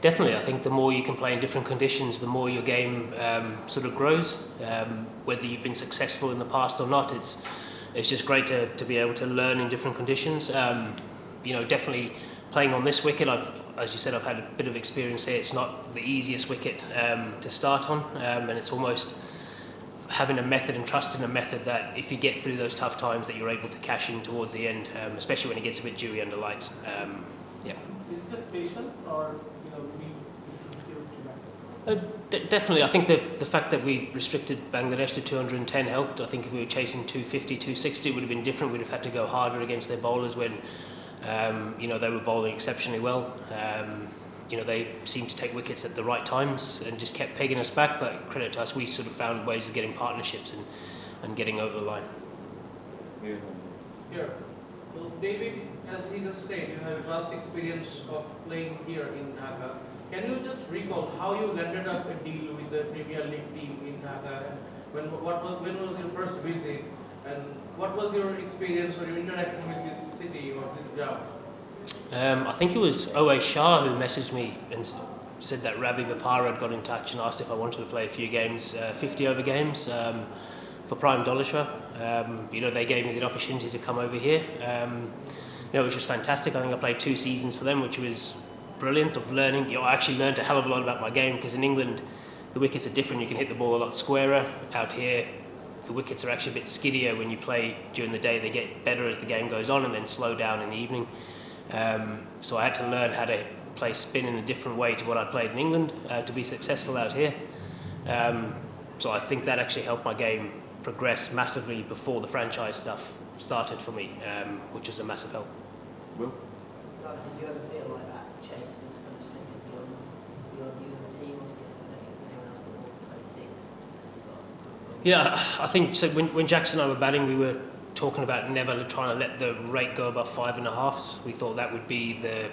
Definitely, I think the more you can play in different conditions, the more your game sort of grows. Whether you've been successful in the past or not, it's just great to be able to learn in different conditions. Definitely playing on this wicket, as you said, I've had a bit of experience here. It's not the easiest wicket to start on, and it's almost having a method and trusting a method that if you get through those tough times that you're able to cash in towards the end, especially when it gets a bit dewy under lights. Is it just patience or different skills to that? Definitely, I think the fact that we restricted Bangladesh to 210 helped. I think if we were chasing 250, 260, it would have been different. We'd have had to go harder against their bowlers when they were bowling exceptionally well. They seemed to take wickets at the right times and just kept pegging us back, but credit to us, we sort of found ways of getting partnerships and getting over the line. Yeah. Well, David, as he just said, you have vast experience of playing here in Dhaka. Can you just recall how you landed up a deal with the Premier League team in Dhaka? When was your first visit? And what was your experience or your interaction with this city or this ground? I think it was O.A. Shah who messaged me and said that Ravi Vipara had got in touch and asked if I wanted to play a few games, 50-over games for Prime Dolishwa. They gave me the opportunity to come over here, which was fantastic. I think I played 2 seasons for them, which was brilliant of learning. I actually learned a hell of a lot about my game because in England the wickets are different. You can hit the ball a lot squarer. Out here the wickets are actually a bit skiddier when you play during the day. They get better as the game goes on and then slow down in the evening. So I had to learn how to play spin in a different way to what I played in England to be successful out here. So I think that actually helped my game progress massively before the franchise stuff started for me, which was a massive help. Will? Did you ever feel like that chase was kind of slipping beyond you and the team? Anyone else that 26? Yeah, I think so. When Jackson and I were batting, we were talking about never trying to let the rate go above 5.5s. We thought that would be the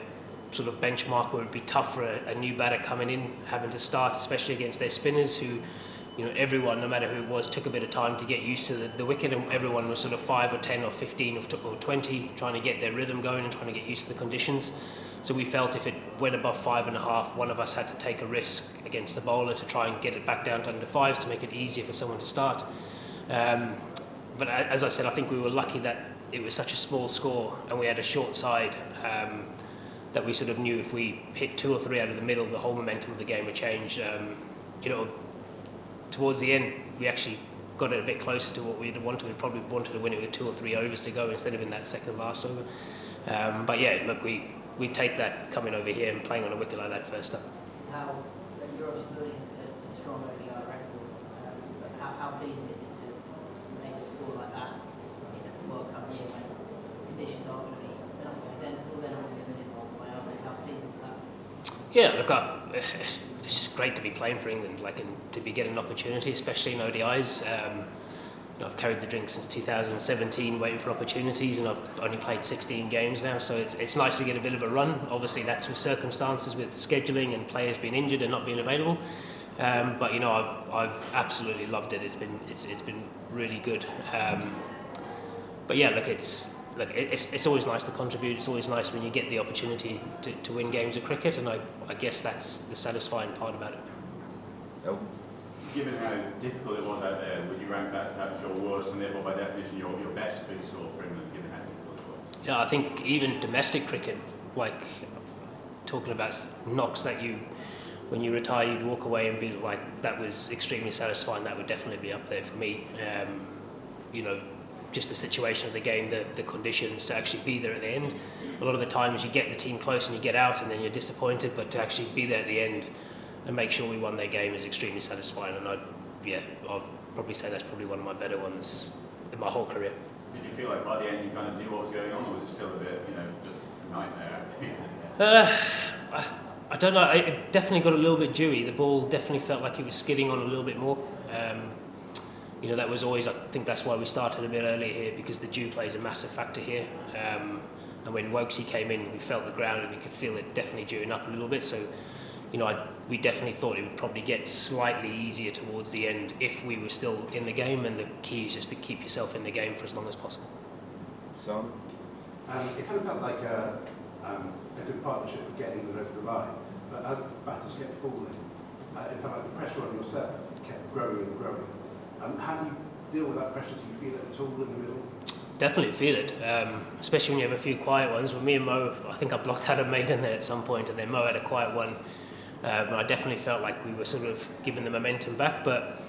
sort of benchmark where it would be tough for a new batter coming in, having to start, especially against their spinners who, everyone, no matter who it was, took a bit of time to get used to the wicket, and everyone was sort of 5 or 10 or 15 or 20 trying to get their rhythm going and trying to get used to the conditions. So we felt if it went above 5.5, one of us had to take a risk against the bowler to try and get it back down to under 5s to make it easier for someone to start. But as I said, I think we were lucky that it was such a small score and we had a short side that we sort of knew if we hit 2 or 3 out of the middle, the whole momentum of the game would change. Towards the end, we actually got it a bit closer to what we'd wanted. We probably wanted to win it with 2 or 3 overs to go instead of in that second last over. But yeah, look, we take that coming over here and playing on a wicket like that first up. How you're obviously building a strong ODI record, but how pleasing is it to make a score like that in a World Cup year when conditions are going to be not identical, they're not going to be a million miles away, are they? How pleasing is that? Yeah, look, it's just great to be playing for England, and to be getting an opportunity, especially in ODIs. I've carried the drink since 2017, waiting for opportunities, and I've only played 16 games now, so it's nice to get a bit of a run. Obviously, that's with circumstances, with scheduling and players being injured and not being available. But I've absolutely loved it. It's been really good. But yeah, look, it's always nice to contribute. It's always nice when you get the opportunity to win games of cricket, and I guess that's the satisfying part about it. Oh. Given how difficult it was out there, would you rank that as perhaps your worst and therefore by definition your best big score for England, given how difficult it was? Yeah, I think even domestic cricket, talking about knocks that when you retire, you'd walk away and be like, that was extremely satisfying. That would definitely be up there for me. Just the situation of the game, the conditions to actually be there at the end. A lot of the times you get the team close and you get out and then you're disappointed, but to actually be there at the end and make sure we won their game is extremely satisfying. And I'll probably say that's probably one of my better ones in my whole career. Did you feel like by the end you kind of knew what was going on, or was it still a bit, just a nightmare? I don't know. It definitely got a little bit dewy. The ball definitely felt like it was skidding on a little bit more. That was always, I think that's why we started a bit earlier here, because the dew plays a massive factor here. And when Wokesy came in, we felt the ground and we could feel it definitely dewing up a little bit. So, we definitely thought it would probably get slightly easier towards the end if we were still in the game, and the key is just to keep yourself in the game for as long as possible. Son? It kind of felt like a good partnership of getting them over the line. but as batters kept falling, in fact, like the pressure on yourself kept growing and growing. How do you deal with that pressure? Do you feel it at all in the middle? Definitely feel it, especially when you have a few quiet ones. With me and Mo, I think I blocked out a maiden there at some point, and then Mo had a quiet one. And I definitely felt like we were sort of giving the momentum back, but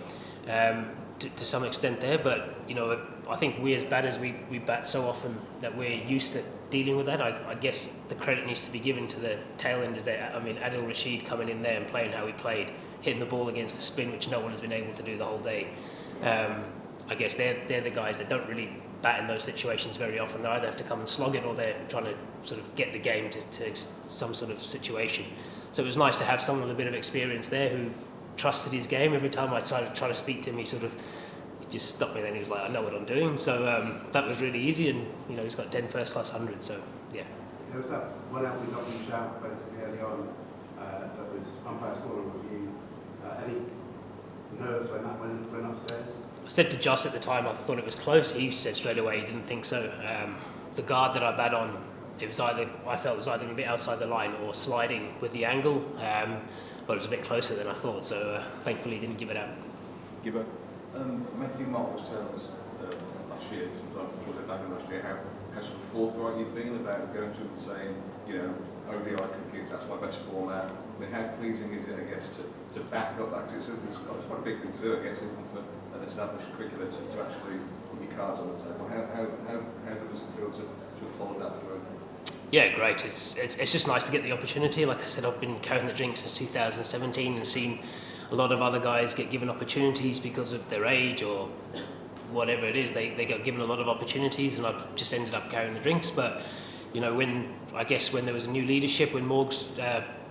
to some extent there. But you know, I think we as batters, we bat so often that we're used to dealing with that. I guess the credit needs to be given to the tail enders there. I mean, Adil Rashid coming in there and playing how he played, hitting the ball against the spin, which no one has been able to do the whole day. I guess they're the guys that don't really bat in those situations very often. They either have to come and slog it, or they're trying to sort of get the game to some sort of situation. So it was nice to have someone with a bit of experience there who trusted his game. Every time I tried to speak to him, he just stopped me. Then he was like, "I know what I'm doing." So that was really easy, and you know, he's got 10 first-class hundreds. So yeah. There was that one LBW shout relatively early on that was umpire scoring review. Any nerves when that went upstairs? I said to Joss at the time, I thought it was close. He said straight away he didn't think so. The guard that I bat on, I felt it was either a bit outside the line or sliding with the angle, but it was a bit closer than I thought. So thankfully he didn't give it out. Give up. Matthew Mark was telling us last year, sometime towards the back of last year, how sort of forthright you've been about going to him and saying, you know, ODI cricket, that's my best format. I mean, how pleasing is it, I guess, to back up that? Because it's quite a big thing to do, I guess, even for an established cricketer to actually put your cards on the table. How does it feel to follow that through? Yeah, great. It's just nice to get the opportunity. Like I said, I've been carrying the drink since 2017 and seen a lot of other guys get given opportunities because of their age or whatever it is. They got given a lot of opportunities, and I've just ended up carrying the drinks. But you know, when there was a new leadership, when Morgs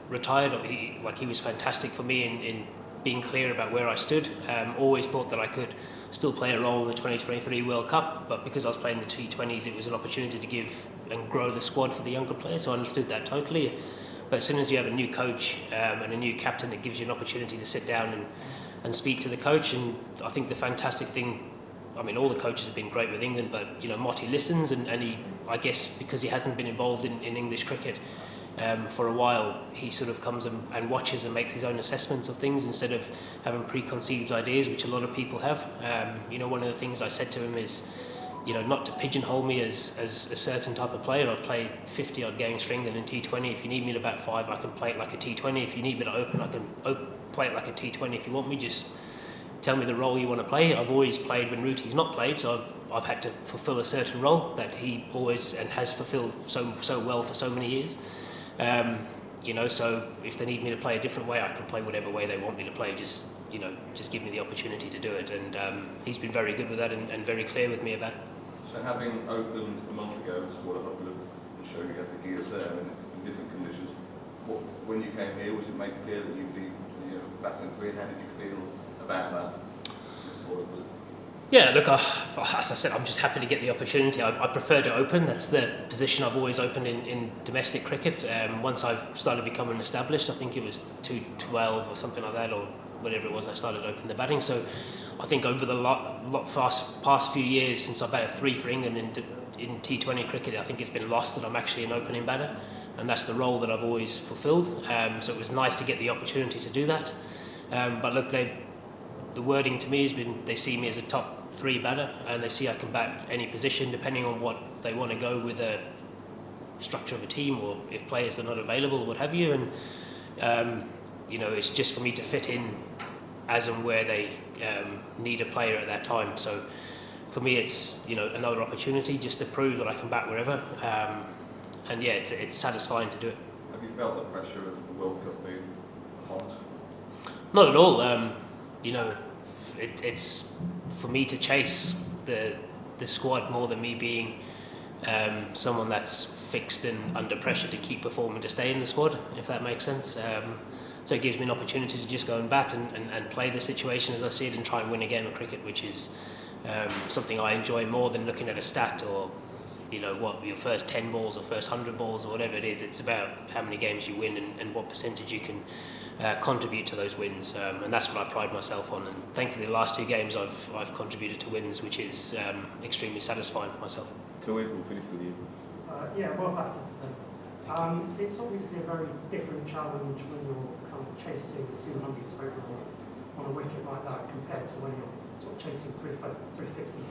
retired, he was fantastic for me in being clear about where I stood. Always thought that I could still play a role in the 2023 World Cup, but because I was playing the T20s, it was an opportunity to give and grow the squad for the younger players, so I understood that totally. But as soon as you have a new coach and a new captain, it gives you an opportunity to sit down and speak to the coach. And I think the fantastic thing, I mean, all the coaches have been great with England, but you know, Motti listens, and he, I guess because he hasn't been involved in English cricket for a while, he sort of comes and watches and makes his own assessments of things instead of having preconceived ideas, which a lot of people have. You know, one of the things I said to him is, you know, not to pigeonhole me as a certain type of player. I've played 50-odd games for England in T20. If you need me to bat 5, I can play it like a T20. If you need me to open, I can play it like a T20. If you want me, just tell me the role you want to play. I've always played when Ruti's not played, so I've had to fulfil a certain role that he always and has fulfilled so well for so many years. You know, so if they need me to play a different way, I can play whatever way they want me to play. Just give me the opportunity to do it. And he's been very good with that and very clear with me about it. So having opened a month ago, as what I'm going to show you, the gears there in different conditions. When you came here, was it made clear that you'd be batting green? How did you feel about that? Yeah, look, as I said, I'm just happy to get the opportunity. I prefer to open. That's the position I've always opened in domestic cricket. Once I've started becoming established, I think it was 2012 or something like that, or whatever it was, I started opening the batting. So I think over the past few years, since I batted 3 for England in T20 cricket, I think it's been lost that I'm actually an opening batter, and that's the role that I've always fulfilled. So it was nice to get the opportunity to do that. But look, the wording to me has been they see me as a top 3 batter, and they see I can bat any position depending on what they want to go with the structure of a team, or if players are not available or what have you. And it's just for me to fit in as and where they need a player at that time. So for me, it's another opportunity just to prove that I can bat wherever. And yeah, it's satisfying to do it. Have you felt the pressure of the World Cup being hot? Not at all. It's for me to chase the squad more than me being someone that's fixed and under pressure to keep performing to stay in the squad, if that makes sense. So it gives me an opportunity to just go and bat and play the situation as I see it and try and win a game of cricket, which is something I enjoy more than looking at a stat or what your first 10 balls or first 100 balls or whatever it is. It's about how many games you win and what percentage you can contribute to those wins, and that's what I pride myself on. And thankfully the last 2 games I've contributed to wins, which is extremely satisfying for myself. Dawid, we'll finish with you. Yeah, well batted. It's obviously a very different challenge when you're kind of chasing 200 total on a wicket like that compared to when you're sort of chasing 350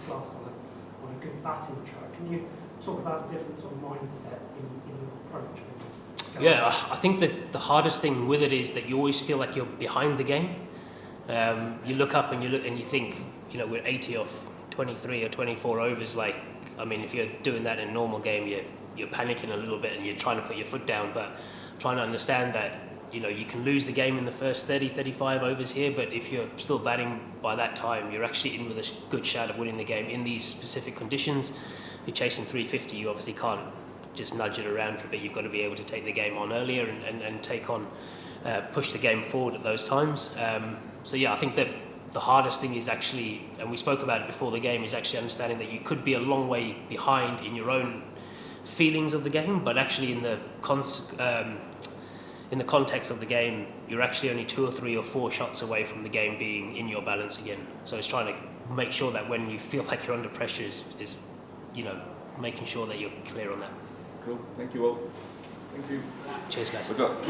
plus on a good batting track. Can you talk about the different sort of mindset in your approach? Yeah, I think that the hardest thing with it is that you always feel like you're behind the game. You look up and you think, you know, we're 80 off 23 or 24 overs. Like, I mean, if you're doing that in a normal game, you're panicking a little bit and you're trying to put your foot down, but trying to understand that, you know, you can lose the game in the first 30, 35 overs here, but if you're still batting by that time, you're actually in with a good shot of winning the game in these specific conditions. If you're chasing 350, you obviously can't just nudge it around for a bit. You've got to be able to take the game on earlier and take on, push the game forward at those times. So yeah, I think that the hardest thing is actually, and we spoke about it before the game, is actually understanding that you could be a long way behind in your own feelings of the game, but actually in the context of the game, you're actually only 2 or 3 or 4 shots away from the game being in your balance again. So it's trying to make sure that when you feel like you're under pressure is you know, making sure that you're clear on that. Cool. Thank you all. Thank you. Cheers, guys. We've got